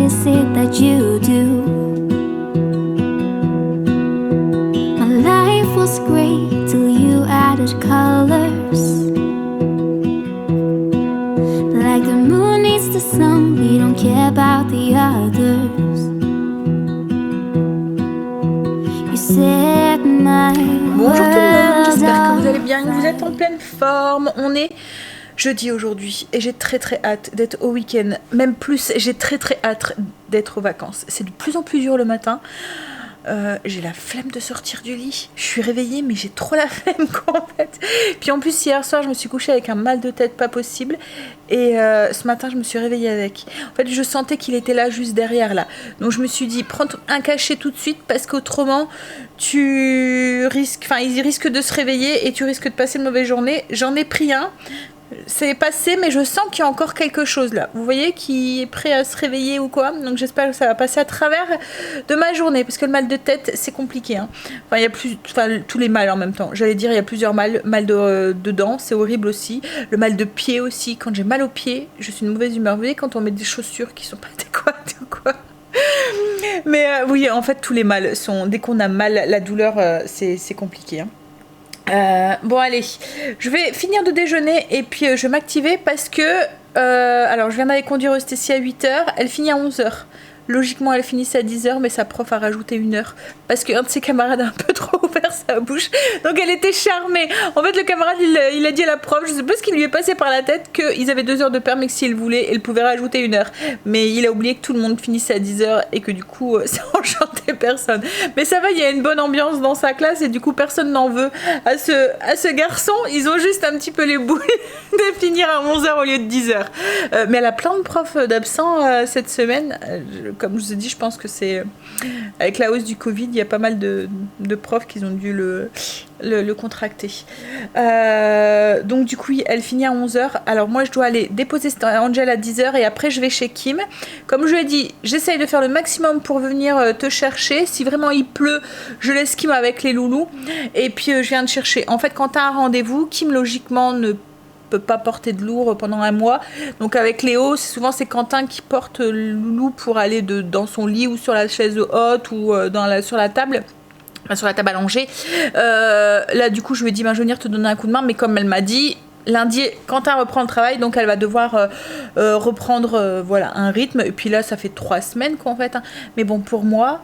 is it that you do? My life was great till you added colors. Like the moon needs the sun, we don't care about the others. You set my Bonjour tout le monde, j'espère que world vous allez bien, que vous êtes en pleine forme. On est jeudi aujourd'hui et j'ai très hâte d'être au week-end. Même plus, j'ai très hâte d'être aux vacances. C'est de plus en plus dur le matin. J'ai la flemme de sortir du lit. Je suis réveillée mais j'ai trop la flemme en fait. Puis en plus hier soir je me suis couchée avec un mal de tête pas possible. Et ce matin je me suis réveillée avec. En fait je sentais qu'il était là juste derrière là. Donc je me suis dit prends un cachet tout de suite parce qu'autrement tu risques, enfin il risque de se réveiller et tu risques de passer une mauvaise journée. J'en ai pris un. C'est passé, mais je sens qu'il y a encore quelque chose là. Vous voyez, qui est prêt à se réveiller ou quoi. Donc j'espère que ça va passer à travers de ma journée. Parce que le mal de tête, c'est compliqué. Hein. Enfin, il y a tous les mal en même temps. J'allais dire, il y a plusieurs mal. Mal de dents, c'est horrible aussi. Le mal de pied aussi. Quand j'ai mal aux pieds, je suis une mauvaise humeur. Vous voyez, quand on met des chaussures qui sont pas adéquates ou quoi. Mais oui, en fait, tous les mal sont... Dès qu'on a mal, la douleur, c'est compliqué. Hein. Bon allez, je vais finir de déjeuner et puis je vais m'activer parce que alors je viens d'aller conduire Eustécie à 8h, elle finit à 11h. Logiquement elle finissait à 10h mais sa prof a rajouté 1 heure parce qu'un de ses camarades a un peu trop ouvert sa bouche, donc elle était charmée. En fait le camarade il a dit à la prof, je sais pas ce qui lui est passé par la tête, qu'ils avaient 2 heures de permis que s'il voulait, elle pouvait rajouter 1 heure, mais il a oublié que tout le monde finissait à 10h et que du coup ça enchantait personne. Mais ça va, il y a une bonne ambiance dans sa classe et du coup personne n'en veut à ce garçon. Ils ont juste un petit peu les boules de finir à 11h au lieu de 10h. Mais elle a plein de profs d'absents cette semaine. Comme je vous ai dit, je pense que c'est avec la hausse du Covid, il y a pas mal de profs qui ont dû le contracter. Donc du coup, elle finit à 11h. Alors moi, je dois aller déposer Angel à 10h et après, je vais chez Kim. Comme je lui ai dit, j'essaye de faire le maximum pour venir te chercher. Si vraiment il pleut, je laisse Kim avec les loulous. Et puis, je viens de chercher. En fait, quand tu as un rendez-vous, Kim, logiquement, ne peut pas porter de lourd pendant 1 mois. Donc avec Léo, souvent c'est Quentin qui porte le loulou pour aller dans son lit ou sur la chaise haute ou sur la table. Sur la table allongée. Là du coup je lui ai dit je vais venir te donner un coup de main, mais comme elle m'a dit lundi Quentin reprend le travail, donc elle va devoir reprendre voilà un rythme, et puis là ça fait 3 semaines qu'en fait hein. Mais bon pour moi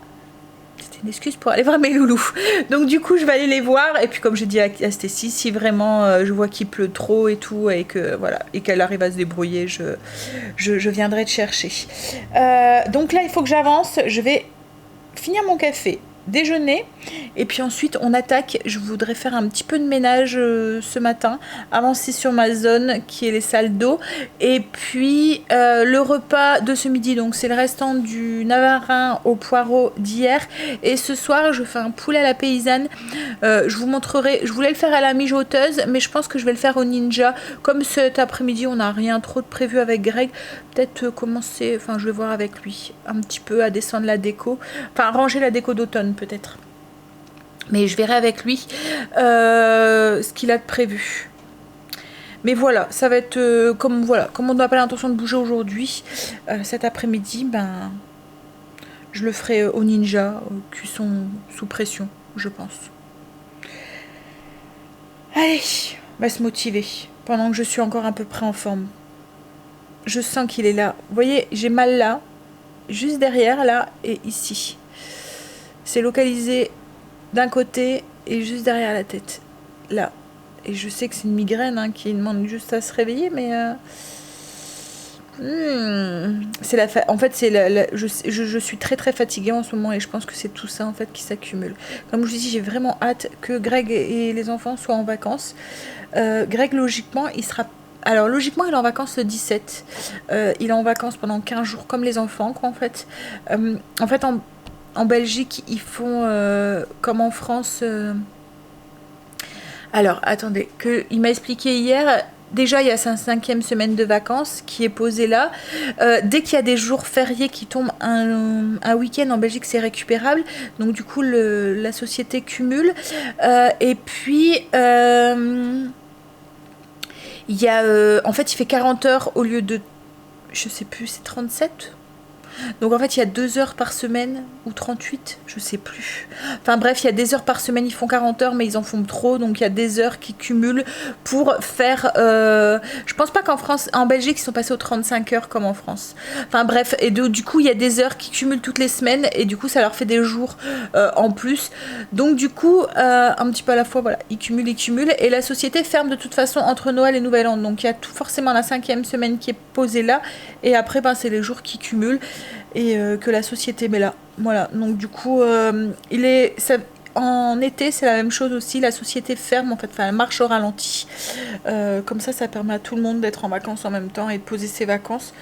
c'était une excuse pour aller voir mes loulous. Donc du coup je vais aller les voir, et puis comme j'ai dit à Stécie, si vraiment je vois qu'il pleut trop et tout et que voilà et qu'elle arrive à se débrouiller, je viendrai te chercher. Donc là il faut que j'avance, je vais finir mon café, déjeuner, et puis ensuite on attaque. Je voudrais faire un petit peu de ménage ce matin, avancer sur ma zone qui est les salles d'eau, et puis le repas de ce midi, donc c'est le restant du navarin au poireau d'hier, et ce soir je fais un poulet à la paysanne. Je vous montrerai, je voulais le faire à la mijoteuse, mais je pense que je vais le faire au ninja. Comme cet après-midi on n'a rien trop de prévu avec Greg, peut-être commencer, enfin je vais voir avec lui un petit peu à descendre la déco, enfin ranger la déco d'automne peut-être, mais je verrai avec lui ce qu'il a de prévu. Mais voilà, ça va être comme on n'a pas l'intention de bouger aujourd'hui, cet après-midi, je le ferai au ninja, cuisson sous pression, je pense. Allez, on va se motiver pendant que je suis encore à peu près en forme. Je sens qu'il est là. Vous voyez, j'ai mal là, juste derrière là et ici. C'est localisé d'un côté et juste derrière la tête, là. Et je sais que c'est une migraine hein, qui demande juste à se réveiller, mais c'est en fait c'est je suis très fatiguée en ce moment, et je pense que c'est tout ça en fait qui s'accumule. Comme je vous dis, j'ai vraiment hâte que Greg et les enfants soient en vacances. Greg logiquement il sera... Alors logiquement il est en vacances le 17. Il est en vacances pendant 15 jours comme les enfants quoi en fait. En Belgique, ils font comme en France. Alors, attendez, il m'a expliqué hier. Déjà, il y a sa 5e semaine de vacances qui est posée là. Dès qu'il y a des jours fériés qui tombent un week-end en Belgique, c'est récupérable. Donc, du coup, la société cumule. Et puis, il y a. En fait, il fait 40 heures au lieu de. Je sais plus, c'est 37. Donc en fait, il y a 2 heures par semaine, ou 38, je sais plus. Enfin bref, il y a des heures par semaine, ils font 40 heures, mais ils en font trop. Donc il y a des heures qui cumulent pour faire... je pense pas qu'en France, en Belgique, ils sont passés aux 35 heures comme en France. Enfin bref, et du coup, il y a des heures qui cumulent toutes les semaines, et du coup, ça leur fait des jours en plus. Donc du coup, un petit peu à la fois, voilà, ils cumulent. Et la société ferme de toute façon entre Noël et Nouvel An. Donc il y a forcément la 5e semaine qui est posée là, et après, ben, c'est les jours qui cumulent et que la société met là. Voilà, donc du coup, en été, c'est la même chose aussi. La société ferme, en fait, enfin, elle marche au ralenti. Comme ça permet à tout le monde d'être en vacances en même temps et de poser ses vacances.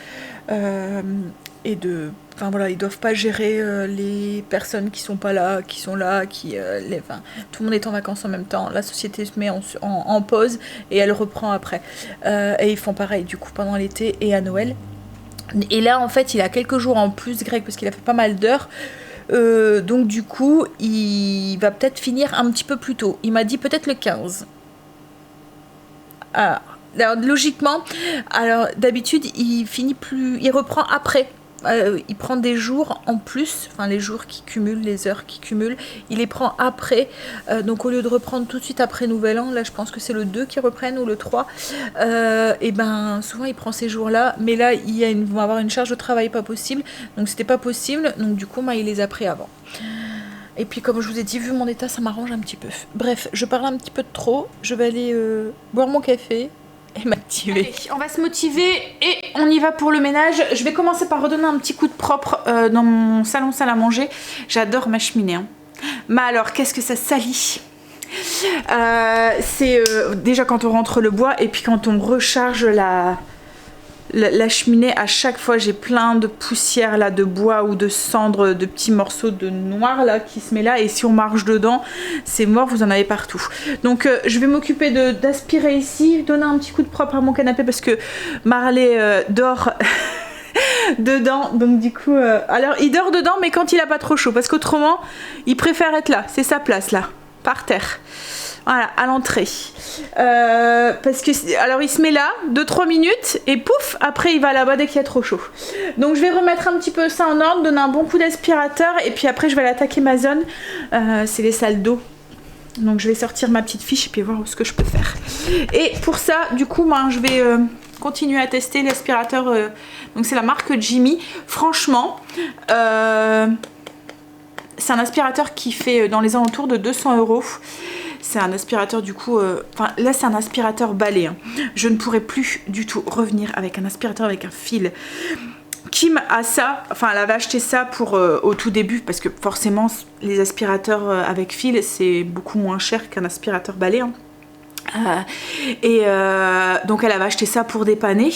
Enfin voilà, ils doivent pas gérer les personnes qui sont pas là, qui sont là, tout le monde est en vacances en même temps. La société se met en pause et elle reprend après. Et ils font pareil du coup pendant l'été et à Noël. Et là, en fait, il a quelques jours en plus, Greg, parce qu'il a fait pas mal d'heures. Donc, du coup, il va peut-être finir un petit peu plus tôt. Il m'a dit peut-être le 15. Alors, logiquement, d'habitude, il reprend après. Il prend des jours en plus, enfin les jours qui cumulent, les heures qui cumulent, il les prend après. Donc au lieu de reprendre tout de suite après Nouvel An, là je pense que c'est le 2 qui reprennent ou le 3, et ben souvent il prend ces jours-là, mais là ils vont avoir une charge de travail pas possible, donc c'était pas possible, donc du coup il les a pris avant. Et puis comme je vous ai dit, vu mon état, ça m'arrange un petit peu. Bref, je parle un petit peu de trop, je vais aller boire mon café et m'activer. Allez, on va se motiver et on y va pour le ménage. Je vais commencer par redonner un petit coup de propre dans mon salon salle à manger. J'adore ma cheminée. Hein. Mais alors, qu'est-ce que ça salit. C'est déjà quand on rentre le bois et puis quand on recharge la cheminée, à chaque fois j'ai plein de poussière là, de bois ou de cendres, de petits morceaux de noir là qui se met là, et si on marche dedans c'est mort, vous en avez partout. Donc je vais m'occuper d'aspirer ici, donner un petit coup de propre à mon canapé parce que Marley dort dedans, donc du coup alors il dort dedans mais quand il a pas trop chaud, parce qu'autrement il préfère être là, c'est sa place là, par terre. Voilà, à l'entrée. Parce que, alors il se met là, 2-3 minutes, et pouf, après il va là-bas dès qu'il y a trop chaud. Donc je vais remettre un petit peu ça en ordre, donner un bon coup d'aspirateur, et puis après je vais aller attaquer ma zone. C'est les salles d'eau. Donc je vais sortir ma petite fiche et puis voir ce que je peux faire. Et pour ça, du coup, je vais continuer à tester l'aspirateur. Donc c'est la marque Jimmy. Franchement, c'est un aspirateur qui fait dans les alentours de 200 €. C'est un aspirateur du coup, là c'est un aspirateur balai. Hein. Je ne pourrais plus du tout revenir avec un aspirateur avec un fil. Kim a ça, enfin elle avait acheté ça pour au tout début parce que forcément les aspirateurs avec fil c'est beaucoup moins cher qu'un aspirateur balai. Hein. Donc elle avait acheté ça pour dépanner.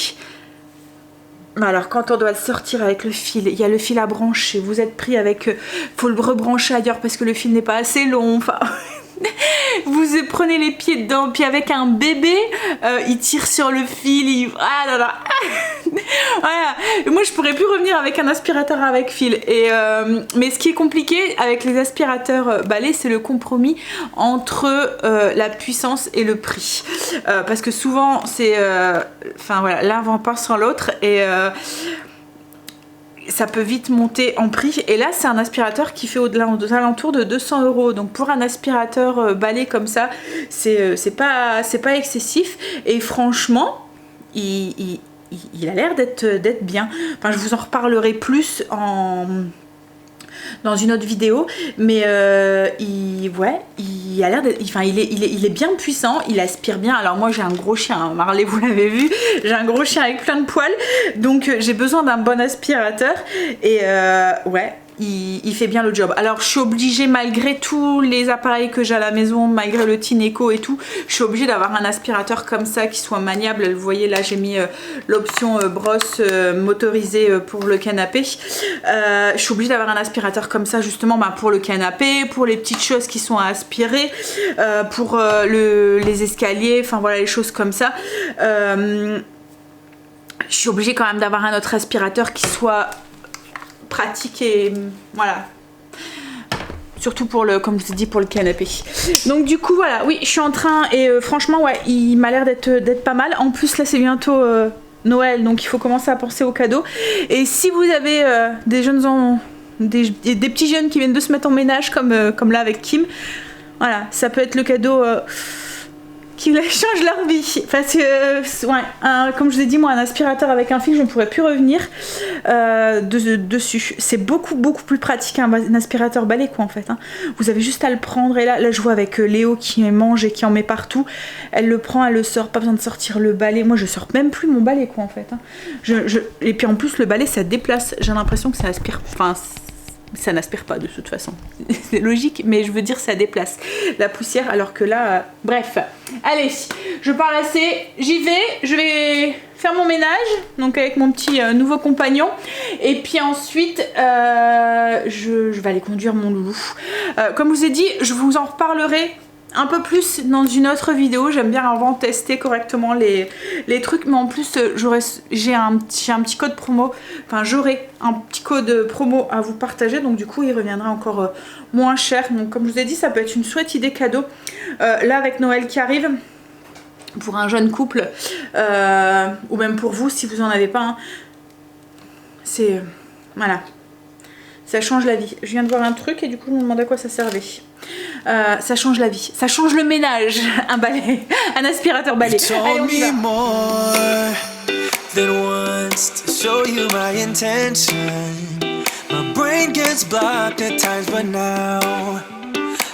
Alors quand on doit le sortir avec le fil, il y a le fil à brancher, vous êtes pris avec, faut le rebrancher ailleurs parce que le fil n'est pas assez long, enfin... Vous prenez les pieds dedans, puis avec un bébé, il tire sur le fil, ah là là. Voilà. Moi je pourrais plus revenir avec un aspirateur avec fil. Mais ce qui est compliqué avec les aspirateurs balais, c'est le compromis entre la puissance et le prix. Parce que souvent c'est, enfin voilà, l'un va pas sans l'autre et ça peut vite monter en prix. Et là c'est un aspirateur qui fait aux alentours de 200 €. Donc pour un aspirateur balai comme ça, c'est pas excessif. Et franchement il a l'air d'être bien. Enfin je vous en reparlerai plus dans une autre vidéo, mais il a l'air d'être, enfin il est bien puissant, il aspire bien. Alors moi j'ai un gros chien, hein, Marley vous l'avez vu, j'ai un gros chien avec plein de poils, donc j'ai besoin d'un bon aspirateur et il fait bien le job. Alors je suis obligée, malgré tous les appareils que j'ai à la maison, malgré le Tineco et tout, je suis obligée d'avoir un aspirateur comme ça qui soit maniable. Vous voyez là j'ai mis l'option brosse motorisée pour le canapé. Je suis obligée d'avoir un aspirateur comme ça justement pour le canapé, pour les petites choses qui sont à aspirer, pour les escaliers, enfin voilà les choses comme ça. Je suis obligée quand même d'avoir un autre aspirateur qui soit pratique et voilà, surtout pour comme je vous ai dit, pour le canapé. Donc du coup voilà, oui je suis en train et franchement ouais il m'a l'air d'être pas mal. En plus là c'est bientôt Noël, donc il faut commencer à penser aux cadeaux. Et si vous avez des jeunes des petits jeunes qui viennent de se mettre en ménage comme là avec Kim, voilà, ça peut être le cadeau qui change leur vie. Parce que, comme je vous ai dit, moi, un aspirateur avec un fil, je ne pourrais plus revenir dessus. C'est beaucoup, beaucoup plus pratique un aspirateur balai, quoi, en fait. Hein. Vous avez juste à le prendre. Et là, je vois avec Léo qui mange et qui en met partout. Elle le prend, elle le sort. Pas besoin de sortir le balai. Moi, je sors même plus mon balai, quoi, en fait. Hein. Et puis, en plus, le balai, ça déplace. J'ai l'impression que ça aspire... Enfin, ça n'aspire pas de toute façon, c'est logique, mais je veux dire ça déplace la poussière, alors que là, bref. Allez, je pars assez, j'y vais, je vais faire mon ménage, donc avec mon petit nouveau compagnon, et puis ensuite, je vais aller conduire mon loulou. Comme je vous ai dit, je vous en reparlerai un peu plus dans une autre vidéo. J'aime bien avant tester correctement les trucs, mais en plus j'ai un petit code promo, enfin j'aurai un petit code promo à vous partager, donc du coup il reviendra encore moins cher. Donc comme je vous ai dit, ça peut être une chouette idée cadeau là avec Noël qui arrive, pour un jeune couple ou même pour vous si vous en avez pas un. C'est voilà, ça change la vie. Je viens de voir un truc et du coup je me demande à quoi ça servait. Ça change la vie, ça change le ménage. Un balai, un aspirateur balai. Allez, on y va. Than once to show you my intention. My brain gets blocked at times, but now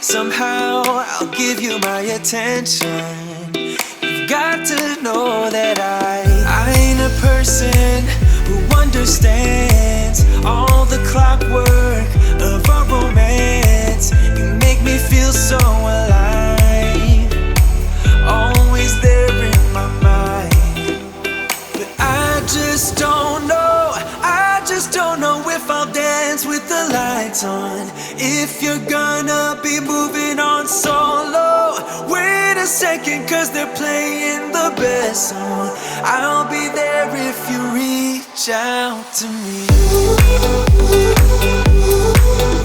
somehow I'll give you my attention. You've got to know that I ain't a person who understands all the clockwork of our romance. You make me feel so alive, always there in my mind. I just don't know if I'll dance with the lights on. If you're gonna be moving on solo, wait a second, cause they're playing the best song. I'll be there if you reach out to me.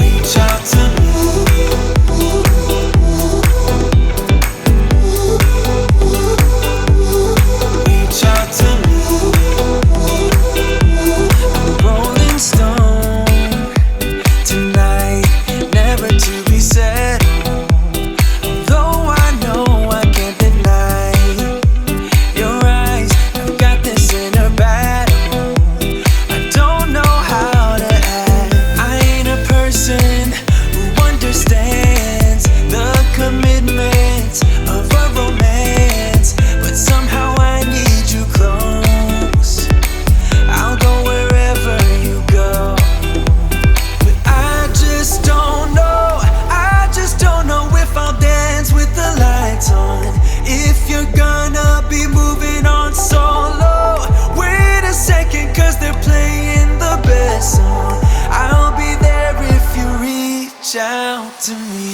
Reach out to me. Reach out to me. Stone tonight, never to be settled. Although I know I can't deny your eyes, I've got this inner battle. I don't know how to act. I ain't a person who understands the commitment of a romance, but somehow I need you close. I'll go wherever you go, but I just don't know if I'll dance with the lights on. If you're gonna be moving on solo, wait a second, cause they're playing the best song. I'll be there if you reach out to me.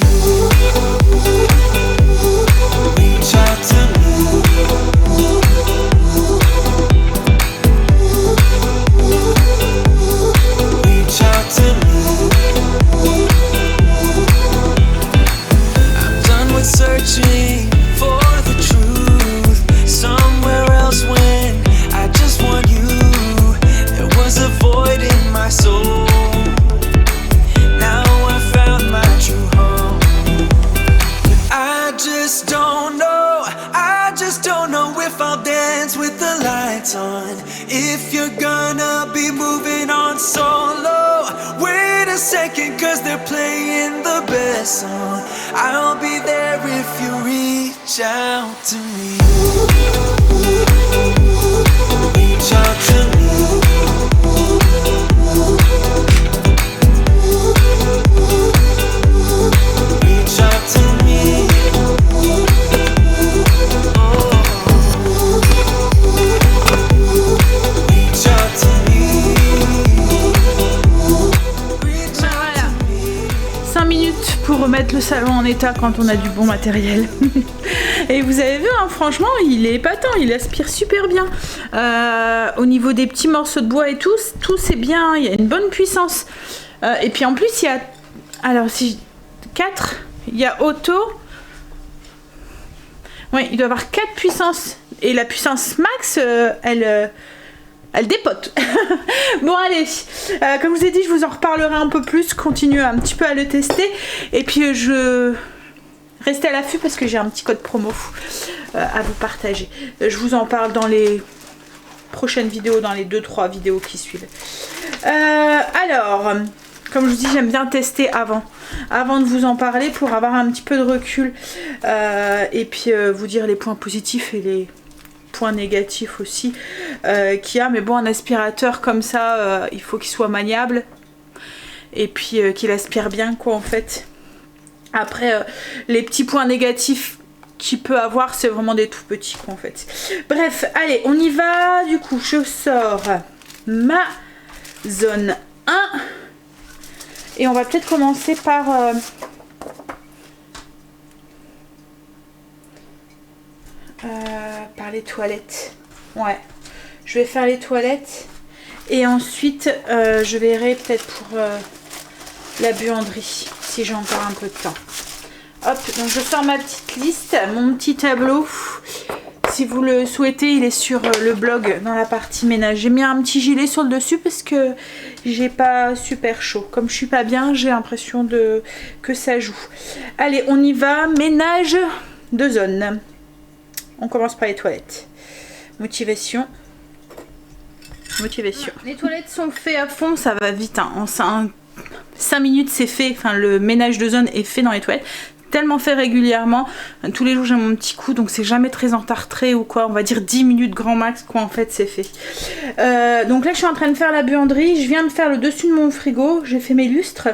Reach out to me. Searching for the truth somewhere else when I just want you. There was a void in my soul. Now I found my true home. But I just don't know if I'll dance with the lights on. If you're gonna be moving on solo, wait a second, cause they're playing the best song. I'll be there if you reach out to me. Reach out to me. Reach out to me. Reach out to me. Voilà. 5 minutes pour remettre le salon en état quand on a du bon matériel. Et vous avez vu, hein, franchement, il est épatant, il aspire super bien. Au niveau des petits morceaux de bois et tout c'est bien, il y a une bonne puissance. Et puis en plus, il y a... Alors, si 4, il y a auto. Oui, il doit avoir 4 puissances. Et la puissance max, elle Elle dépote. Bon allez, comme je vous ai dit, je vous en reparlerai un peu plus, continuer un petit peu à le tester. Et puis je restez à l'affût parce que j'ai un petit code promo à vous partager. Je vous en parle dans les prochaines vidéos, dans les 2-3 vidéos qui suivent. Alors, comme je vous dis, j'aime bien tester avant de vous en parler pour avoir un petit peu de recul et puis vous dire les points positifs et les points négatifs aussi qu'il y a. Mais bon, un aspirateur comme ça, il faut qu'il soit maniable et puis qu'il aspire bien quoi en fait. Après, les petits points négatifs qu'il peut avoir, c'est vraiment des tout petits quoi en fait. Bref, allez, on y va. Du coup, je sors ma zone 1 et on va peut-être commencer par les toilettes. Ouais, je vais faire les toilettes et ensuite je verrai peut-être pour la buanderie si j'ai encore un peu de temps. Hop, donc je sors ma petite liste, mon petit tableau. Si vous le souhaitez, il est sur le blog dans la partie ménage. J'ai mis un petit gilet sur le dessus parce que j'ai pas super chaud. Comme je suis pas bien, j'ai l'impression que ça joue. Allez, on y va. Ménage de zone. On commence par les toilettes. Motivation. Les toilettes sont faites à fond, ça va vite. Hein. En 5 minutes, c'est fait. Enfin, le ménage de zone est fait dans les toilettes. Tellement fait régulièrement, tous les jours j'ai mon petit coup, donc c'est jamais très entartré ou quoi, on va dire 10 minutes grand max quoi en fait c'est fait. Donc là je suis en train de faire la buanderie, je viens de faire le dessus de mon frigo, j'ai fait mes lustres,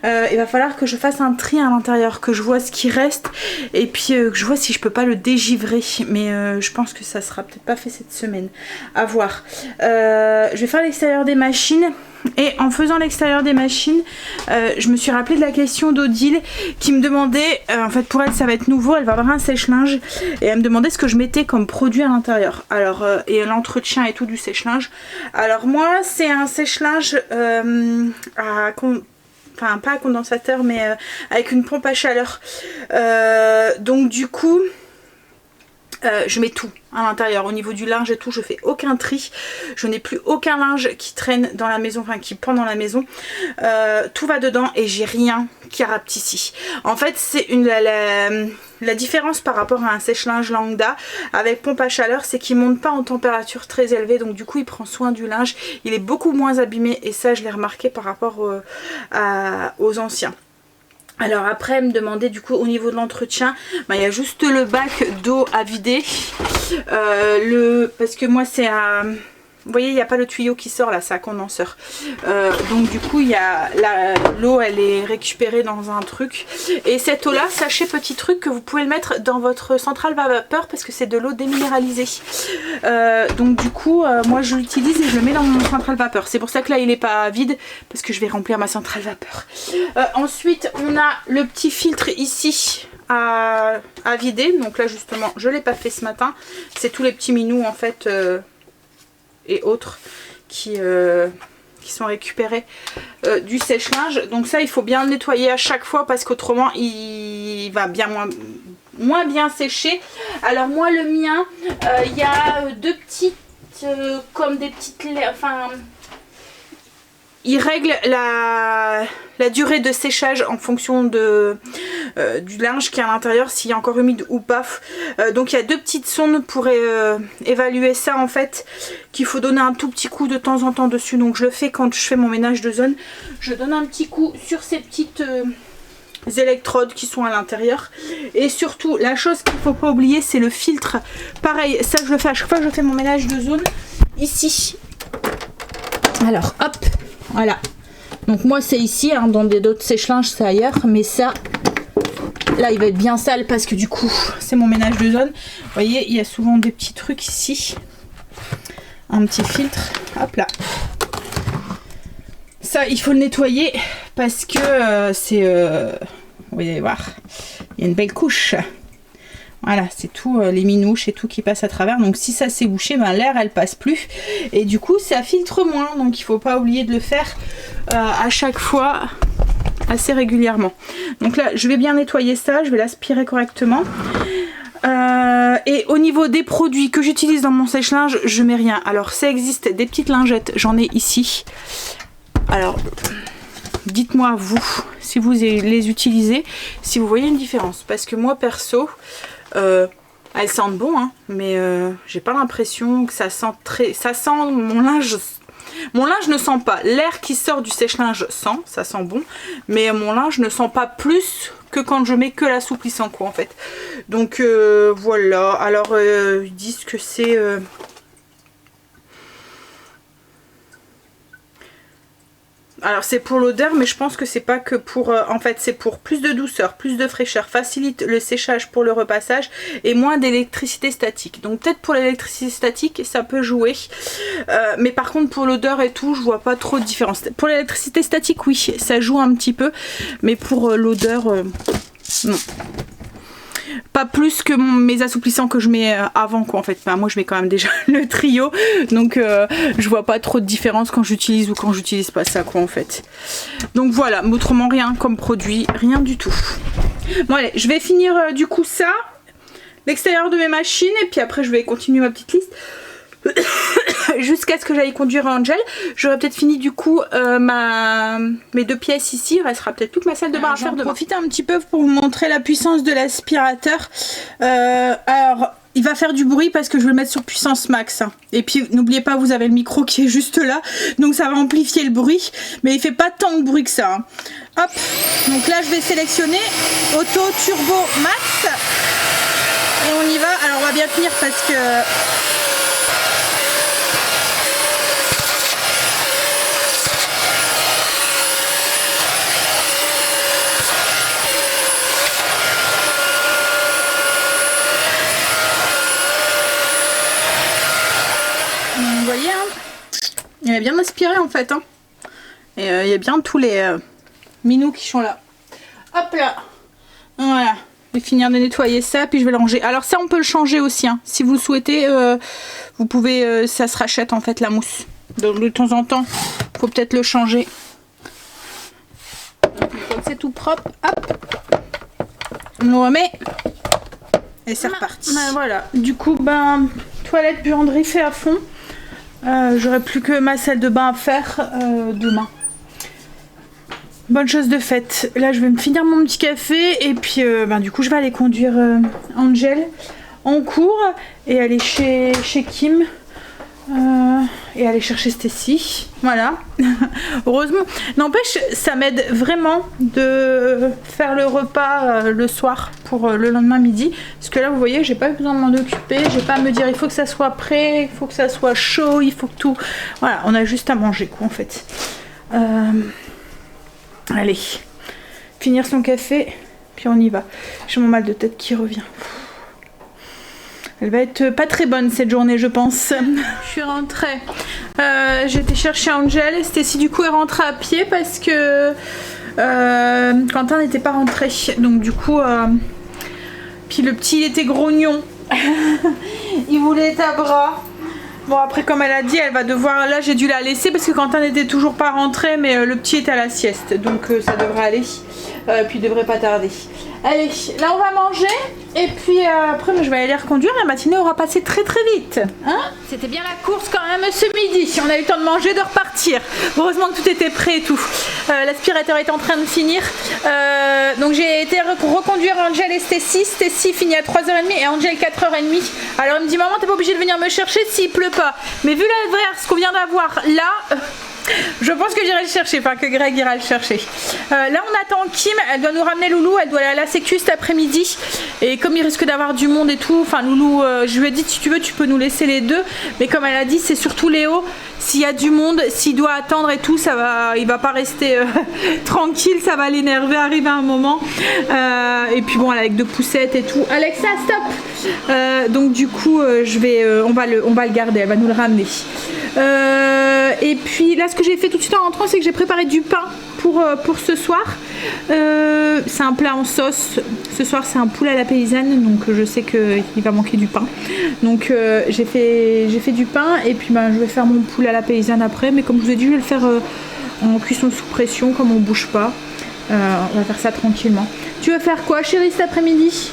il va falloir que je fasse un tri à l'intérieur, que je vois ce qui reste et puis que je vois si je peux pas le dégivrer, mais je pense que ça sera peut-être pas fait cette semaine, à voir. Je vais faire l'extérieur des machines. Et en faisant l'extérieur des machines, je me suis rappelé de la question d'Odile qui me demandait, en fait pour elle ça va être nouveau, elle va avoir un sèche-linge et elle me demandait ce que je mettais comme produit à l'intérieur. Alors, et l'entretien et tout du sèche-linge. Alors moi c'est un sèche-linge enfin pas à condensateur mais avec une pompe à chaleur. Donc du coup... je mets tout à l'intérieur, au niveau du linge et tout, je fais aucun tri, je n'ai plus aucun linge qui traîne dans la maison, enfin qui pend dans la maison, tout va dedans et j'ai rien qui rapte ici. En fait c'est la différence par rapport à un sèche-linge lambda avec pompe à chaleur, c'est qu'il ne monte pas en température très élevée, donc du coup il prend soin du linge, il est beaucoup moins abîmé et ça je l'ai remarqué par rapport aux anciens. Alors après elle me demandait du coup au niveau de l'entretien, il y a juste le bac d'eau à vider, parce que moi c'est à... Vous voyez, il n'y a pas le tuyau qui sort là, c'est un condenseur. Donc du coup, il y a l'eau, elle est récupérée dans un truc. Et cette eau-là, sachez petit truc que vous pouvez le mettre dans votre centrale vapeur parce que c'est de l'eau déminéralisée. Donc du coup, moi je l'utilise et je le mets dans mon centrale vapeur. C'est pour ça que là, il n'est pas vide parce que je vais remplir ma centrale vapeur. Ensuite, on a le petit filtre ici à vider. Donc là, justement, je ne l'ai pas fait ce matin. C'est tous les petits minous en fait... et autres qui sont récupérés du sèche-linge. Donc ça il faut bien le nettoyer à chaque fois parce qu'autrement il va bien moins bien sécher. Alors moi le mien il y a deux petites comme des petites enfin il règle la durée de séchage en fonction du linge qui est à l'intérieur, s'il est encore humide ou pas. Donc il y a deux petites sondes pour évaluer ça en fait, qu'il faut donner un tout petit coup de temps en temps dessus. Donc je le fais quand je fais mon ménage de zone. Je donne un petit coup sur ces petites électrodes qui sont à l'intérieur. Et surtout, la chose qu'il ne faut pas oublier, c'est le filtre. Pareil, ça je le fais à chaque fois que je fais mon ménage de zone. Ici. Alors hop. Voilà, donc moi c'est ici, hein, dans d'autres sèche-linges c'est ailleurs, mais ça, là il va être bien sale parce que du coup c'est mon ménage de zone. Vous voyez, il y a souvent des petits trucs ici, un petit filtre, hop là. Ça il faut le nettoyer parce que c'est, vous allez voir, il y a une belle couche. Voilà, c'est tout, les minouches et tout qui passe à travers. Donc si ça s'est bouché, l'air elle passe plus. Et du coup ça filtre moins. Donc il faut pas oublier de le faire à chaque fois assez régulièrement. Donc là je vais bien nettoyer ça, je vais l'aspirer correctement. Et au niveau des produits que j'utilise dans mon sèche-linge, je mets rien. Alors ça existe des petites lingettes, j'en ai ici. Alors dites-moi vous si vous les utilisez, si vous voyez une différence. Parce que moi perso, elles sentent bon, hein, mais j'ai pas l'impression que ça sent très... Ça sent mon linge... Mon linge ne sent pas. L'air qui sort du sèche-linge sent, ça sent bon. Mais mon linge ne sent pas plus que quand je mets que l'assouplissant, quoi, en fait. Donc voilà. Alors ils disent que c'est... Alors c'est pour l'odeur, mais je pense que c'est pas que pour... en fait c'est pour plus de douceur, plus de fraîcheur, facilite le séchage pour le repassage et moins d'électricité statique. Donc peut-être pour l'électricité statique ça peut jouer, mais par contre pour l'odeur et tout je vois pas trop de différence. Pour l'électricité statique oui ça joue un petit peu, mais pour l'odeur non. Pas plus que mes assouplissants que je mets avant, quoi, en fait. Enfin, moi je mets quand même déjà le trio, donc je vois pas trop de différence quand j'utilise ou quand j'utilise pas ça, quoi, en fait. Donc voilà, mais autrement rien comme produit, rien du tout. Bon allez, je vais finir du coup ça, l'extérieur de mes machines, et puis après je vais continuer ma petite liste. Jusqu'à ce que j'aille conduire Angel. J'aurais peut-être fini du coup mes 2 pièces ici. Il restera peut-être plus que ma salle de bain à faire demain. J'en profite un petit peu pour vous montrer la puissance de l'aspirateur. Alors il va faire du bruit parce que je vais le mettre sur puissance max, hein. Et puis n'oubliez pas, vous avez le micro qui est juste là, donc ça va amplifier le bruit, mais il fait pas tant de bruit que ça, hein. Hop, donc là je vais sélectionner auto turbo max et on y va. Alors on va bien tenir parce que vous voyez, hein, il a bien aspiré en fait, hein. Et il y a bien tous les minous qui sont là. Hop là, voilà. Je vais finir de nettoyer ça, puis je vais le ranger. Alors ça on peut le changer aussi, hein. Si vous le souhaitez, vous pouvez, ça se rachète en fait la mousse. Donc de temps en temps, faut peut-être le changer. Comme c'est tout propre, hop, on le remet et c'est reparti. Ben, voilà, du coup, ben toilette, buanderie fait à fond. J'aurai plus que ma salle de bain à faire demain. Bonne chose de faite. Là je vais me finir mon petit café et puis ben, du coup je vais aller conduire Angel en cours et aller chez Kim et aller chercher Stacy. Voilà. Heureusement. N'empêche, ça m'aide vraiment de faire le repas le soir pour le lendemain midi. Parce que là vous voyez, j'ai pas besoin de m'en occuper. J'ai pas à me dire il faut que ça soit prêt, il faut que ça soit chaud, il faut que tout... Voilà, on a juste à manger, quoi, en fait. Allez, finir son café, puis on y va. J'ai mon mal de tête qui revient. Elle va être pas très bonne cette journée, je pense. Je suis rentrée. J'ai été chercher Angel. Stacy du coup est rentrée à pied parce que Quentin n'était pas rentré. Donc du coup, puis le petit il était grognon. Il voulait être à bras. Bon après comme elle a dit, elle va devoir... Là j'ai dû la laisser parce que Quentin n'était toujours pas rentré, mais le petit est à la sieste. Donc ça devrait aller. Puis il devrait pas tarder. Allez, là on va manger. Et puis après je vais aller reconduire. La matinée aura passé très très vite, hein. C'était bien la course quand même ce midi. On a eu le temps de manger, de repartir. Heureusement que tout était prêt et tout. L'aspirateur est en train de finir. Donc j'ai été reconduire Angel et Stacy. Stacy finit à 3h30 et Angel 4h30. Alors il me dit maman t'es pas obligée de venir me chercher s'il pleut pas. Mais vu l'averse qu'on vient d'avoir là... Je pense que j'irai le chercher, enfin que Greg ira le chercher. Là on attend Kim, elle doit nous ramener Loulou, elle doit aller à la sécu cet après-midi. Et comme il risque d'avoir du monde et tout, enfin Loulou, je lui ai dit si tu veux tu peux nous laisser les deux. Mais comme elle a dit c'est surtout Léo, s'il y a du monde, s'il doit attendre et tout, ça va, il va pas rester tranquille, ça va l'énerver, arriver à un moment. Et puis bon, avec 2 poussettes et tout. Alexa stop. Donc du coup on va le garder, elle va nous le ramener. Et puis là ce que j'ai fait tout de suite en rentrant c'est que j'ai préparé du pain pour ce soir. C'est un plat en sauce. Ce soir c'est un poulet à la paysanne, donc je sais qu'il va manquer du pain. Donc j'ai fait du pain et puis ben, je vais faire mon poulet à la paysanne après. Mais comme je vous ai dit je vais le faire en cuisson sous pression comme on bouge pas. On va faire ça tranquillement. Tu veux faire quoi chérie cet après-midi?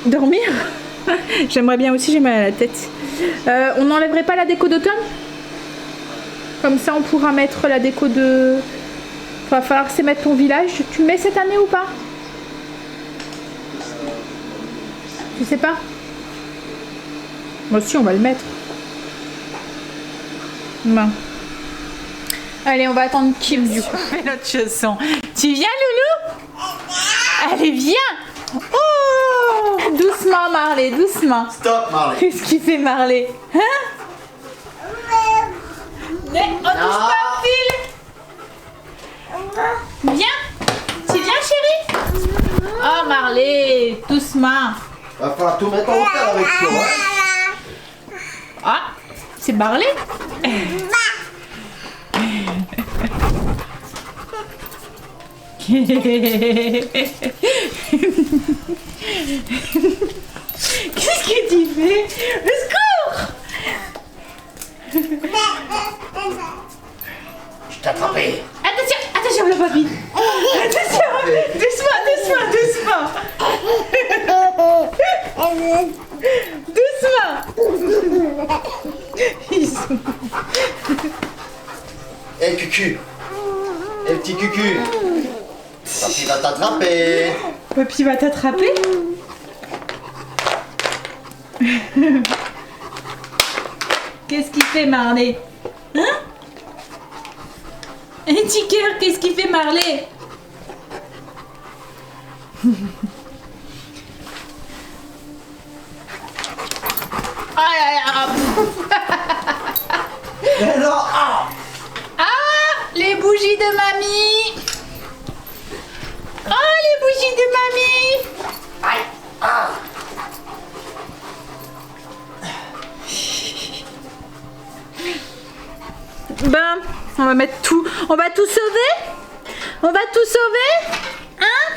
Dormir. J'aimerais bien aussi, j'ai mal à la tête. On n'enlèverait pas la déco d'automne? Comme ça on pourra mettre la déco de... Va falloir c'est mettre ton village. Tu le mets cette année ou pas? Tu sais pas? Moi aussi on va le mettre. Non. Allez, on va attendre Kim du coup. Fais notre chanson. Tu viens, Loulou? Allez, viens. Oh, doucement, Marley, doucement. Stop, Marley. Qu'est-ce qu'il fait, Marley? Hein? Mais on touche pas au fil. Viens. Tu viens, chérie? Oh, Marley, doucement. Va falloir tout mettre en hauteur avec toi. Hein. Ah, c'est Marley. Qu'est-ce que tu fais? Au secours! Je t'ai attrapé. Attention, attention le papy. Attention, doucement. Ils sont... Eh, cucu. Eh, petit cucu. Papy va t'attraper. Papy va t'attraper? Qu'est-ce qu'il fait, Marley? Hein? Un petit cœur, qu'est-ce qu'il fait, Marley? Ah là là. Mais non, ah. Ah, les bougies de mamie. Oh, les bougies de mamie. Aïe, ah. Ben, on va mettre tout. On va tout sauver. On va tout sauver. Hein?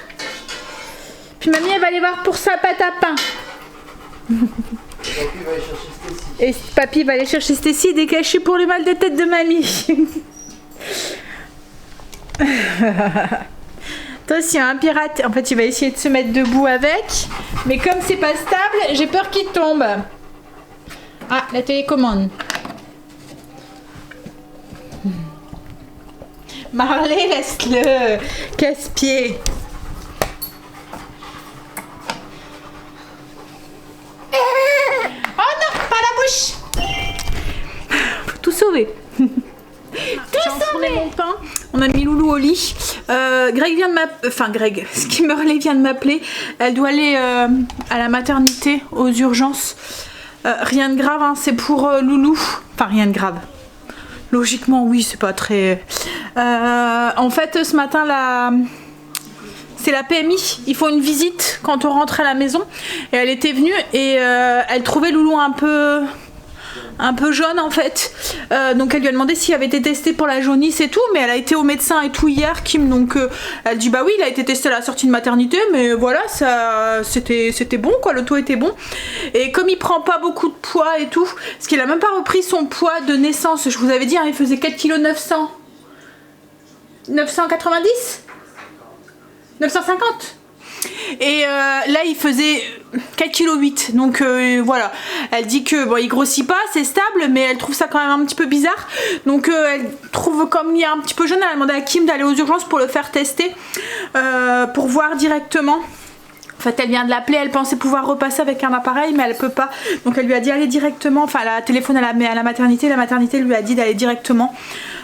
Puis mamie, elle va aller voir pour sa pâte à pain. Papy va aller chercher Stacy. Et papy va aller chercher Stacy des cachets pour le mal de tête de mamie. Attention, un pirate. En fait, il va essayer de se mettre debout avec. Mais comme c'est pas stable, j'ai peur qu'il tombe. Ah, la télécommande. Marley, laisse-le. Casse-pied. Oh non, pas la bouche. Faut tout sauver. Tout sauver. Mon pain. On a mis Loulou au lit. Greg vient de m'appeler. Enfin, Greg, Skimmerley vient de m'appeler. Elle doit aller à la maternité, aux urgences. Rien de grave, hein, c'est pour Loulou. Enfin, rien de grave. Logiquement, oui, c'est pas très... en fait, ce matin, c'est la PMI. Ils font une visite quand on rentre à la maison. Et elle était venue et elle trouvait Loulou un peu jaune en fait. Donc elle lui a demandé s'il avait été testé pour la jaunisse et tout. Mais elle a été au médecin et tout hier, Kim. Donc elle dit bah oui, il a été testé à la sortie de maternité. Mais voilà, c'était bon quoi, le taux était bon. Et comme il prend pas beaucoup de poids et tout, parce qu'il a même pas repris son poids de naissance. Je vous avais dit, hein, il faisait 4,9 kg. 990 950. Et là il faisait 4,8 kg. Donc voilà, elle dit que bon, il grossit pas, c'est stable, mais elle trouve ça quand même un petit peu bizarre. Donc elle trouve, comme il est un petit peu jeune, elle a demandé à Kim d'aller aux urgences pour le faire tester, pour voir directement. En fait, elle vient de l'appeler, elle pensait pouvoir repasser avec un appareil, mais elle peut pas. Donc elle lui a dit aller directement, enfin elle a téléphoné à la maternité lui a dit d'aller directement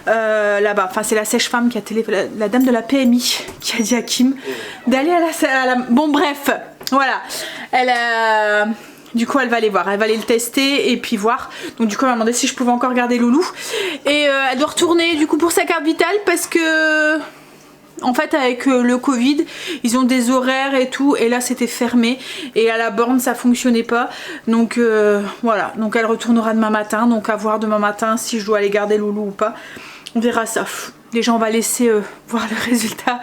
là-bas. Enfin c'est la sage-femme qui a téléphoné, la dame de la PMI qui a dit à Kim d'aller à la... Bon bref, voilà. Du coup elle va aller voir, elle va aller le tester et puis voir. Donc du coup elle m'a demandé si je pouvais encore garder Loulou. Et elle doit retourner du coup pour sa carte vitale parce que... En fait avec le Covid ils ont des horaires et tout et là c'était fermé et à la borne ça fonctionnait pas donc voilà, donc elle retournera demain matin, donc à voir demain matin si je dois aller garder Loulou ou pas, on verra ça. Déjà on va laisser voir les résultats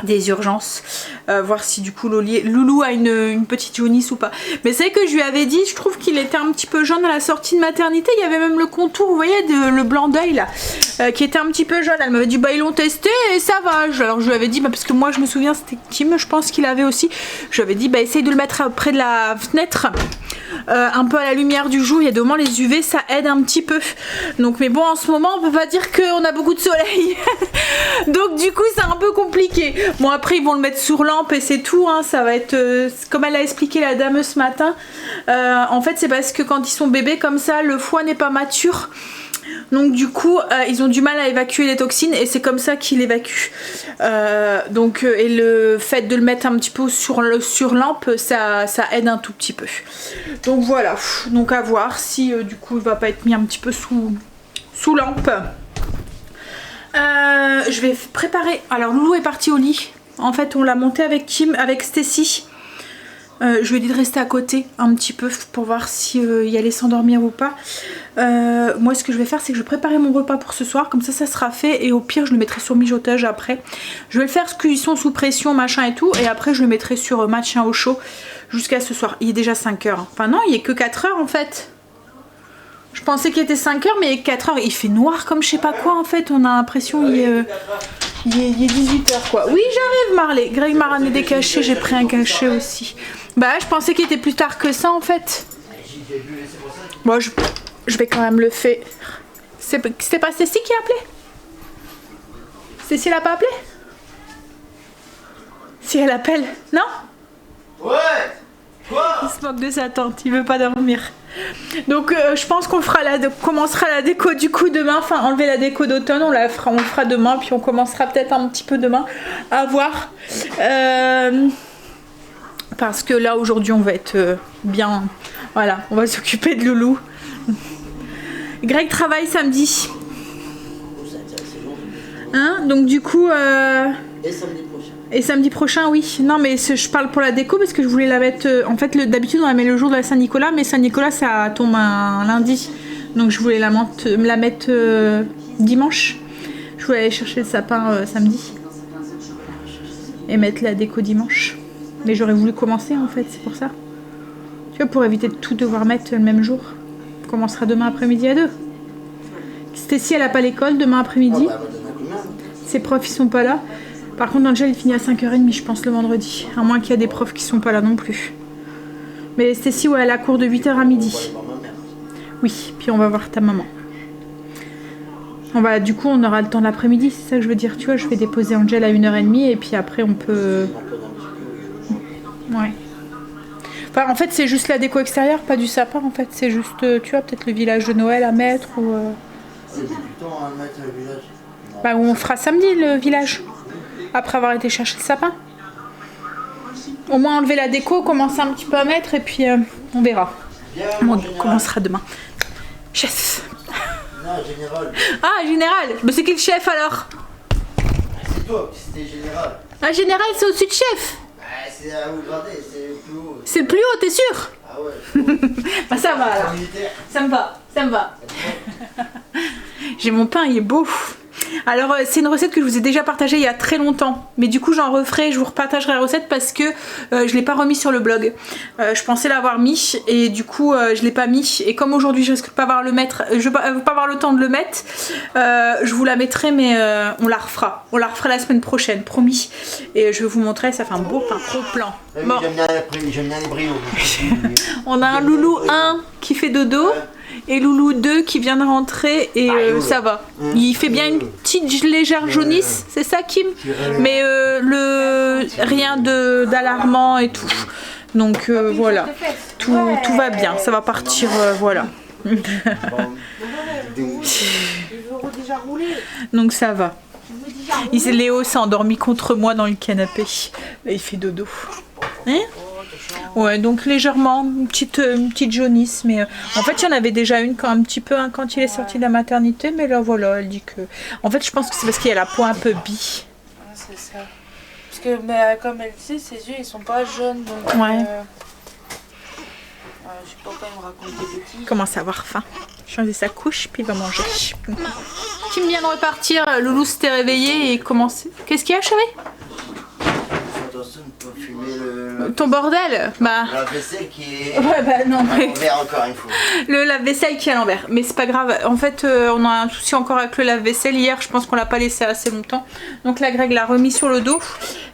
des urgences, voir si du coup Loulou a une petite jaunisse ou pas. Mais c'est vrai que je lui avais dit, je trouve qu'il était un petit peu jaune à la sortie de maternité, il y avait même le contour, vous voyez, le blanc d'œil là. qui était un petit peu jeune. Elle m'avait dit bah ils l'ont testé et ça va. Alors je lui avais dit bah, parce que moi je me souviens c'était Kim, je pense qu'il avait aussi. Je lui avais dit bah essaye de le mettre près de la fenêtre, un peu à la lumière du jour. Il y a des moments les UV ça aide un petit peu. Donc mais bon en ce moment on peut pas dire qu'on a beaucoup de soleil. Donc du coup c'est un peu compliqué. Bon après ils vont le mettre sur lampe et c'est tout. Hein. Ça va être comme elle a expliqué la dame ce matin. En fait c'est parce que quand ils sont bébés comme ça le foie n'est pas mature. Donc du coup ils ont du mal à évacuer les toxines et c'est comme ça qu'ils l'évacuent. Et le fait de le mettre un petit peu sur lampe ça aide un tout petit peu. Donc voilà, donc à voir si du coup il va pas être mis un petit peu sous lampe. Je vais préparer. Alors Loulou est parti au lit. En fait on l'a monté avec Kim, avec Stacy. Je lui ai dit de rester à côté un petit peu pour voir si il allait s'endormir ou pas. Moi ce que je vais faire c'est que je vais préparer mon repas pour ce soir, comme ça ça sera fait et au pire je le mettrai sur mijotage après. Je vais le faire cuisson sous pression machin et tout et après je le mettrai sur maintien au chaud jusqu'à ce soir. Il est déjà 5 h. Enfin non il est que 4 h en fait. Je pensais qu'il était 5 h mais 4 h il fait noir comme je sais pas quoi en fait. On a l'impression qu'il est 18 h quoi. Oui j'arrive Marley. Greg m'a ramené des cachets, j'ai pris un cachet aussi. Bah je pensais qu'il était plus tard que ça en fait. Bon je vais quand même le faire. C'était pas Cécile qui a appelé? Cécile a pas appelé? Si elle appelle, non? Ouais. Quoi? Il se moque de sa tante, il veut pas dormir. Donc je pense qu'on commencera la déco du coup demain, enfin enlever la déco d'automne, on le fera demain, puis on commencera peut-être un petit peu demain à voir. Parce que là aujourd'hui on va être bien, voilà, on va s'occuper de Loulou. Greg travaille samedi. Hein, donc du coup... Et samedi prochain. Et samedi prochain, oui. Non, mais je parle pour la déco parce que je voulais la mettre... en fait, d'habitude, on la met le jour de la Saint-Nicolas, mais Saint-Nicolas, ça tombe un lundi. Donc, je voulais la mettre dimanche. Je voulais aller chercher le sapin samedi. Et mettre la déco dimanche. Mais j'aurais voulu commencer, en fait, c'est pour ça. Tu vois, pour éviter de tout devoir mettre le même jour. On commencera demain après-midi à 2. Stacy, elle n'a pas l'école demain après-midi. Ses profs, ils sont pas là. Par contre, Angel, il finit à 5 h 30, je pense, le vendredi. À moins qu'il y ait des profs qui sont pas là non plus. Mais Stacy, ouais, elle a cours de 8 h à midi. Oui, puis on va voir ta maman. Du coup, on aura le temps de l'après-midi, c'est ça que je veux dire. Tu vois, je vais déposer Angel à 1 h 30 et puis après, on peut... Ouais. Enfin, en fait, c'est juste la déco extérieure, pas du sapin, en fait. C'est juste, tu vois, peut-être le village de Noël à mettre ou... C'est du temps à mettre le village. Bah, on fera samedi le village. Après avoir été chercher le sapin. Au moins enlever la déco, commencer un petit peu à mettre et puis on verra. On commencera demain. Chef. Non, général. Ah, général. Mais c'est qui le chef alors? C'est toi, c'était général. Ah, général, c'est au-dessus de chef. C'est à vous grader, c'est le plus haut. C'est le plus haut, t'es sûr? Ah ouais. Bah ça va alors. Ça me va, ça me va. J'ai mon pain, il est beau. Alors c'est une recette que je vous ai déjà partagée il y a très longtemps, mais du coup j'en referai, je vous repartagerai la recette parce que je l'ai pas remis sur le blog. Je pensais l'avoir mis et du coup je l'ai pas mis, et comme aujourd'hui je risque de pas avoir le mettre, je vais pas avoir le temps de le mettre, je vous la mettrai, mais on la refera la semaine prochaine, promis, et je vais vous montrer, ça fait un beau pain, gros plan. Bon. J'aime bien les brioches. On a un Loulou 1 qui fait dodo et Loulou 2 qui vient de rentrer et ça va. Il fait bien une petite légère jaunisse, c'est ça Kim? Mais rien d'alarmant et tout. Donc voilà, tout va bien, ça va partir, voilà. Donc ça va. Léo s'est endormi contre moi dans le canapé. Là, il fait dodo. Hein? Ouais, donc légèrement, une petite jaunisse, mais en fait il y en avait déjà une quand un petit peu quand il est sorti de la maternité, mais là voilà, elle dit que... En fait je pense que c'est parce qu'il y a la peau un peu bi. C'est ça. Parce que mais, comme elle dit, ses yeux ils sont pas jaunes, donc... Ouais. Je sais pas pourquoi il me raconte des bêtises. Il commence à avoir faim. Changer sa couche, puis il va manger. Kim vient de repartir, Loulou s'était réveillé et commençait... Qu'est-ce qu'il y a, chérie? attention de ne pas fumer Ton bordel? Bah. la vaisselle qui est Ouais, bah non, à mais. l'envers encore une fois. Le lave-vaisselle qui est à l'envers. Mais c'est pas grave. En fait, on a un souci encore avec le lave-vaisselle. Hier, je pense qu'on l'a pas laissé assez longtemps. Donc là, Greg l'a remis sur le dos.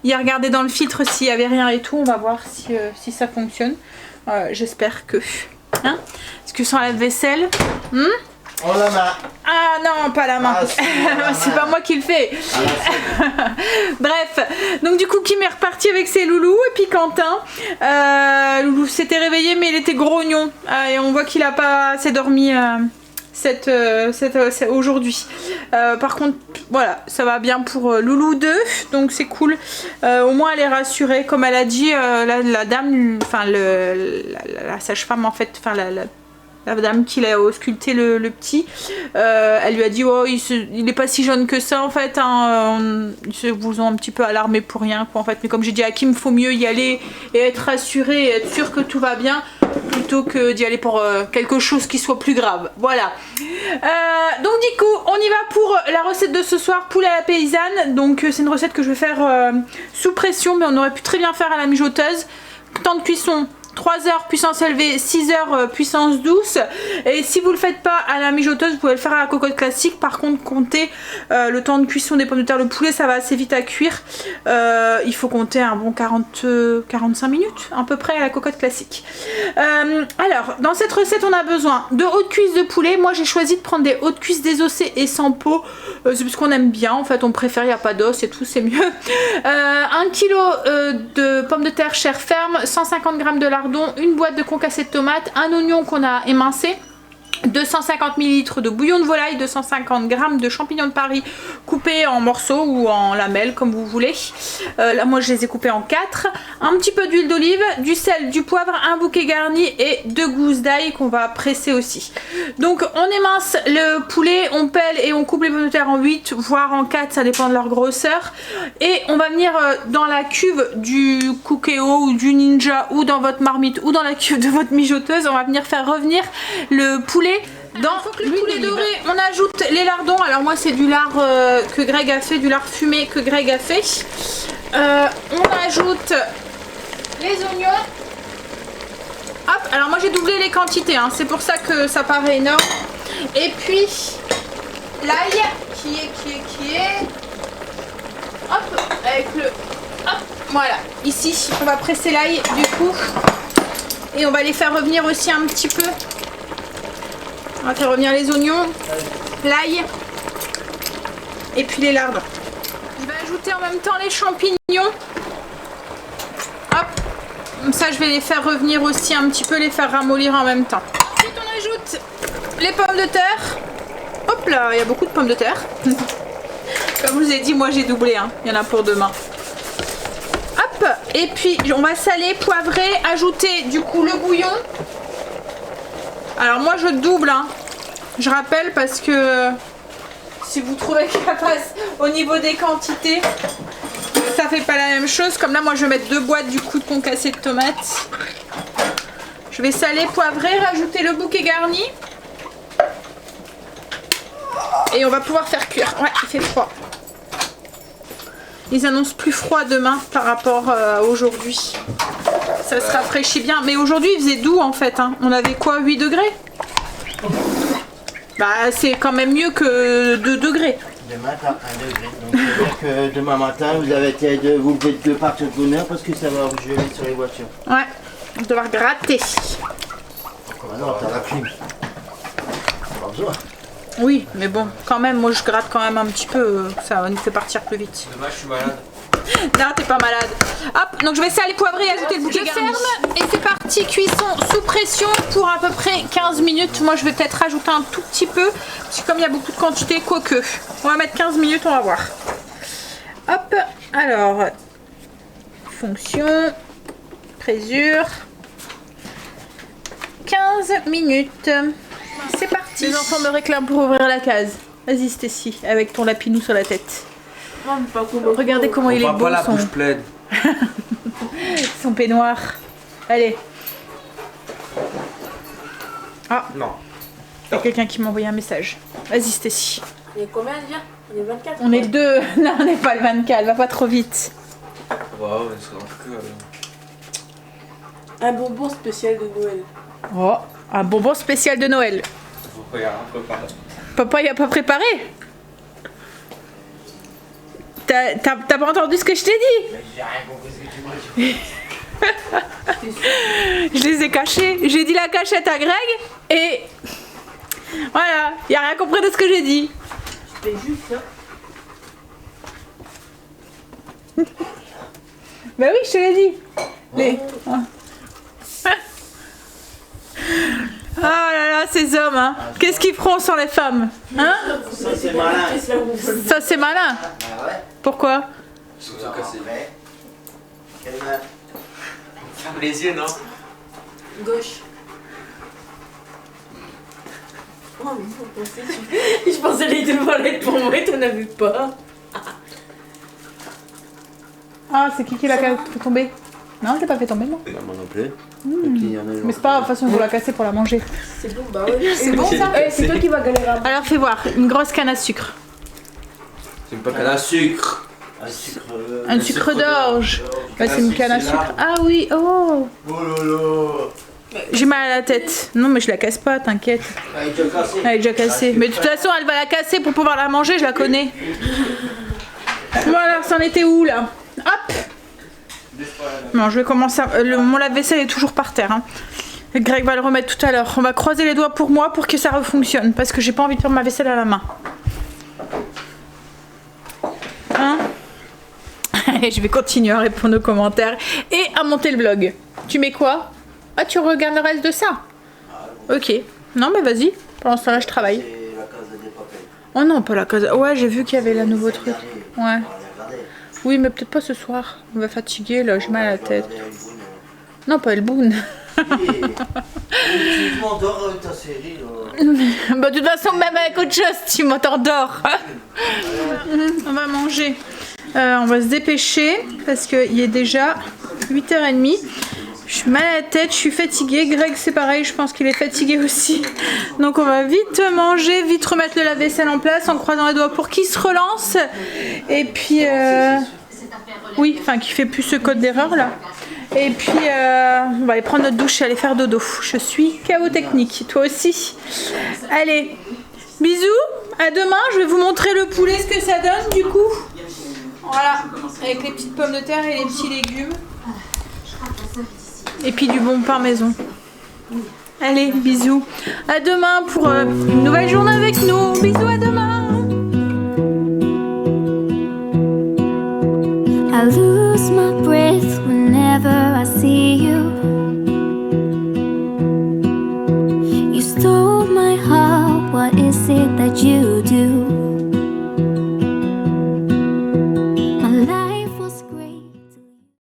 Il a regardé dans le filtre s'il y avait rien et tout. On va voir si ça fonctionne. J'espère que. Hein? Parce que sans lave-vaisselle. Oh la main. Ah non, pas la main. Ah, si, la c'est main. pas moi qui le fais. Ah, Bref, donc du coup Kim est reparti avec ses loulous et puis Quentin. Loulou s'était réveillé mais il était grognon. Et on voit qu'il a pas assez dormi aujourd'hui. Par contre, voilà, ça va bien pour Loulou 2, donc c'est cool. Au moins elle est rassurée, comme elle a dit, la dame, enfin la sage-femme en fait, enfin la dame qui l'a ausculté le petit, elle lui a dit oh il est pas si jeune que ça en fait, hein, ils vous ont un petit peu alarmé pour rien quoi en fait, mais comme j'ai dit à Kim, faut mieux y aller et être rassuré et être sûr que tout va bien plutôt que d'y aller pour quelque chose qui soit plus grave. Voilà. Donc du coup on y va pour la recette de ce soir, poulet à la paysanne. Donc c'est une recette que je vais faire sous pression, mais on aurait pu très bien faire à la mijoteuse. Temps de cuisson 3 heures puissance élevée, 6 heures puissance douce. Et si vous le faites pas à la mijoteuse, vous pouvez le faire à la cocotte classique. Par contre, comptez le temps de cuisson des pommes de terre. Le poulet, ça va assez vite à cuire. Il faut compter un bon 45 minutes à peu près à la cocotte classique. Alors, dans cette recette, on a besoin de hautes cuisses de poulet. Moi, j'ai choisi de prendre des hautes cuisses désossées et sans peau. C'est parce qu'on aime bien. En fait, on préfère, il n'y a pas d'os et tout, c'est mieux. 1 kg de pommes de terre chair ferme, 150 g de lardon, une boîte de concassé de tomates, un oignon qu'on a émincé, 250 ml de bouillon de volaille, 250 g de champignons de Paris coupés en morceaux ou en lamelles comme vous voulez. Là moi je les ai coupés en 4. Un petit peu d'huile d'olive, du sel, du poivre, un bouquet garni et 2 gousses d'ail qu'on va presser aussi. Donc on émince le poulet, on pèle et on coupe les pommes de terre en 8 voire en 4, ça dépend de leur grosseur. Et on va venir dans la cuve du Cookéo ou du Ninja ou dans votre marmite ou dans la cuve de votre mijoteuse, on va venir faire revenir le poulet dans le poulet doré. On ajoute les lardons. Alors moi c'est du lard que Greg a fait, du lard fumé que Greg a fait. On ajoute les oignons. Hop, alors moi j'ai doublé les quantités, hein. C'est pour ça que ça paraît énorme. Et puis l'ail qui est hop, avec le hop, voilà, ici on va presser l'ail du coup et on va les faire revenir aussi un petit peu. On va faire revenir les oignons, l'ail et puis les lardons. Je vais ajouter en même temps les champignons. Hop, comme ça je vais les faire revenir aussi un petit peu, les faire ramollir en même temps. Ensuite on ajoute les pommes de terre. Hop là, il y a beaucoup de pommes de terre. Comme je vous ai dit, moi j'ai doublé, hein. Il y en a pour demain. Hop, et puis on va saler, poivrer, ajouter du coup le bouillon. Alors moi je double, hein. Je rappelle parce que si vous trouvez que ça passe au niveau des quantités, ça fait pas la même chose. Comme là moi je vais mettre 2 boîtes du coup de concassé de tomates. Je vais saler, poivrer, rajouter le bouquet garni. Et on va pouvoir faire cuire. Ouais, il fait froid. Ils annoncent plus froid demain par rapport à aujourd'hui. Ça se rafraîchit bien. Mais aujourd'hui il faisait doux en fait, hein. On avait quoi, 8 degrés? Bah c'est quand même mieux que 2 degrés. Demain t'as 1 degré. Donc ça veut dire que demain matin vous avez été de vous lever de partir de bonne heure parce que ça va geler sur les voitures. Ouais, on va devoir gratter. Ah non, t'as la clim. Pas besoin. Oui, mais bon, quand même, moi je gratte quand même un petit peu, ça nous fait partir plus vite. Dommage, je suis malade. Non, t'es pas malade. Hop, donc je vais saler, poivrer et ajouter le bouquet garni. Et c'est parti, cuisson sous pression pour à peu près 15 minutes. Moi je vais peut-être rajouter un tout petit peu, parce que comme il y a beaucoup de quantité, quoique. On va mettre 15 minutes, on va voir. Hop, alors, fonction, présure, 15 minutes. C'est parti. Les enfants me réclament pour ouvrir la case. Vas-y Stécie, avec ton lapinou sur la tête. Non, mais pas cool. Regardez comment il est beau, Pas la son... bouche pleine. son peignoir. Allez. Ah, Non. il y a quelqu'un qui m'a envoyé un message. Vas-y Stécie. On est combien déjà? On est 24. On est le 2. Non, on n'est pas le 24, va pas trop vite. Ça pas, mais c'est en tout cas. Un bonbon spécial de Noël. Oh, un bonbon spécial de Noël. Faut rien préparer. Papa, il a pas préparé. T'as pas entendu ce que je t'ai dit? Mais j'ai rien compris ce que tu m'as dit. Je les ai cachés. J'ai dit la cachette à Greg et voilà, il a rien compris de ce que j'ai dit. Je fais juste ça. Bah oui, je te l'ai dit. Les... Ah là là, ces hommes, hein. Qu'est-ce qu'ils feront sans les femmes? Hein? Ça c'est malin. Ça, c'est malin. Ah ouais. Pourquoi? Surtout cassé. Après, quelle main? Ferme les yeux, non? Gauche. Oh, mais faut penser. Je pensais les deux volaient pour moi et t'en as vu pas. Ah, c'est qui l'a fait tomber? Non, je l'ai pas fait tomber, moi. Bah, moi non plus. Mais c'est pas grave, de toute façon, vous la casser pour la manger. C'est bon, bah ouais. C'est bon, ça? C'est toi qui vas galérer. Alors, fais voir. Une grosse canne à sucre. C'est pas canne à sucre. Un sucre. Un sucre d'orge. Bah, c'est une canne à sucre. Ah oui, oh. Oh là là. J'ai mal à la tête. Non, mais je la casse pas, t'inquiète. Elle est déjà cassée. Elle est déjà cassée. Mais de toute façon, elle va la casser pour pouvoir la manger, je la connais. Voilà, c'en était où là? Hop! Non, je vais commencer. Mon lave-vaisselle est toujours par terre. Hein. Greg va le remettre tout à l'heure. On va croiser les doigts pour moi pour que ça refonctionne. Parce que j'ai pas envie de faire ma vaisselle à la main. Hein? Allez, je vais continuer à répondre aux commentaires et à monter le vlog. Tu mets quoi? Ah, tu regardes le reste de ça? Ok. Non, mais vas-y. Pendant ce temps-là, je travaille. C'est la Casa des Papel. Oh non, pas la case. Ouais, j'ai vu qu'il y avait la nouveau truc. Ouais. On va regarder. Oui, mais peut-être pas ce soir. On va fatiguer, là, j'ai mal à la tête. Regarder une boune. Non, pas Elboun. Tu m'endors ta série là. Bah, de toute façon, même avec autre chose, tu m'endors. On va manger. On va se dépêcher parce qu'il est déjà 8h30. Je suis mal à la tête, je suis fatiguée. Greg, c'est pareil, je pense qu'il est fatigué aussi. Donc, on va vite manger, vite remettre le lave-vaisselle en place en croisant les doigts pour qu'il se relance. Et puis, oui, enfin, qu'il fait plus ce code d'erreur là. Et puis, on va aller prendre notre douche et aller faire dodo. Je suis chaos technique, toi aussi. Allez, bisous, à demain. Je vais vous montrer le poulet, ce que ça donne du coup. Voilà, avec les petites pommes de terre et les petits légumes. Et puis du bon pain maison. Allez, bisous. À demain pour une nouvelle journée avec nous. Bisous, à demain. I lose my breath whenever I see you.